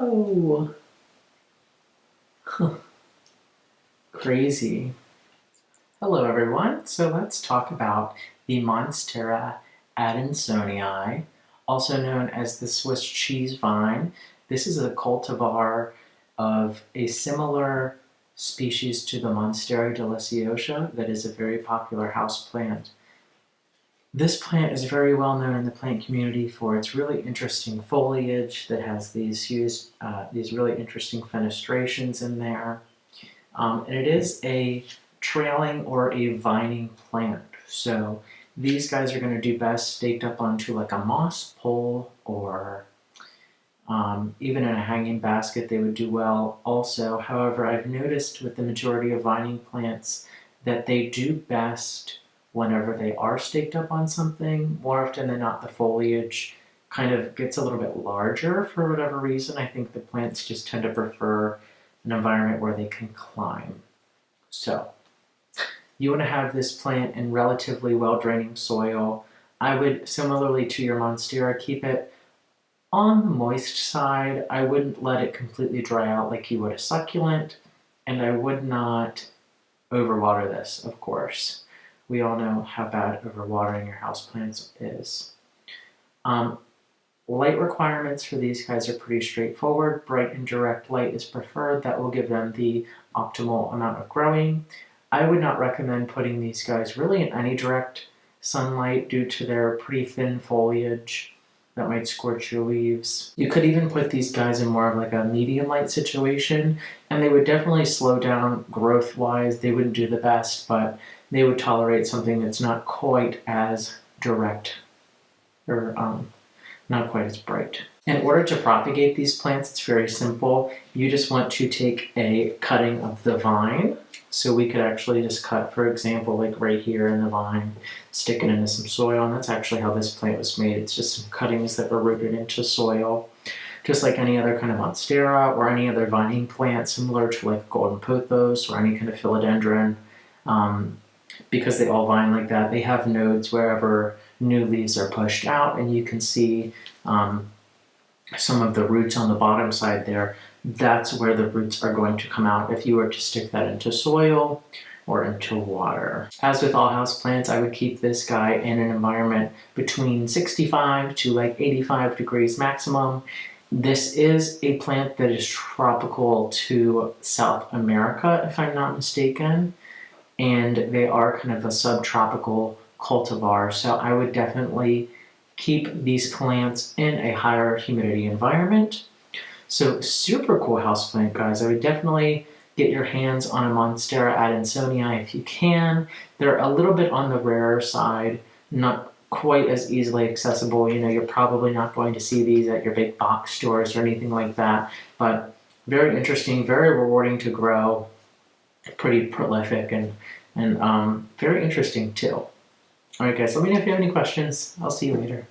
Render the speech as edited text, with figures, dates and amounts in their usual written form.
Whoa! Crazy. Hello everyone, so let's talk about the Monstera Adansonii, also known as the Swiss cheese vine. This is a cultivar of a similar species to the Monstera deliciosa that is a very popular houseplant. This plant is very well known in the plant community for its really interesting foliage that has these really interesting fenestrations in there. And it is a trailing or a vining plant. So these guys are going to do best staked up onto like a moss pole or even in a hanging basket they would do well also. However, I've noticed with the majority of vining plants that they do best whenever they are staked up on something. More often than not, the foliage kind of gets a little bit larger for whatever reason. I think the plants just tend to prefer an environment where they can climb. So you want to have this plant in relatively well-draining soil. I would, similarly to your Monstera, keep it on the moist side. I wouldn't let it completely dry out like you would a succulent, and I would not overwater this, of course. We all know how bad overwatering your houseplants is. Light requirements for these guys are pretty straightforward. Bright and direct light is preferred. That will give them the optimal amount of growing. I would not recommend putting these guys really in any direct sunlight due to their pretty thin foliage that might scorch your leaves. You could even put these guys in more of like a medium light situation, and they would definitely slow down growth-wise. They wouldn't do the best, but they would tolerate something that's not quite as direct or not quite as bright. In order to propagate these plants, it's very simple. You just want to take a cutting of the vine. So we could actually just cut, for example, like right here in the vine, stick it into some soil, and that's actually how this plant was made. It's just some cuttings that were rooted into soil, just like any other kind of Monstera or any other vining plant, similar to like golden pothos or any kind of philodendron. Because they all vine like that, they have nodes wherever new leaves are pushed out, and you can see some of the roots on the bottom side there. That's where the roots are going to come out if you were to stick that into soil or into water. As with all houseplants, I would keep this guy in an environment between 65 to like 85 degrees maximum. This is a plant that is tropical to South America, if I'm not mistaken, and they are kind of a subtropical cultivar, so I would definitely keep these plants in a higher humidity environment. So super cool houseplant, guys. I would definitely get your hands on a Monstera Adansonii if you can. They're a little bit on the rarer side, not quite as easily accessible. You know, you're probably not going to see these at your big box stores or anything like that, but very interesting, very rewarding to grow, pretty prolific, and very interesting too. All right, guys, let me know if you have any questions. I'll see you later.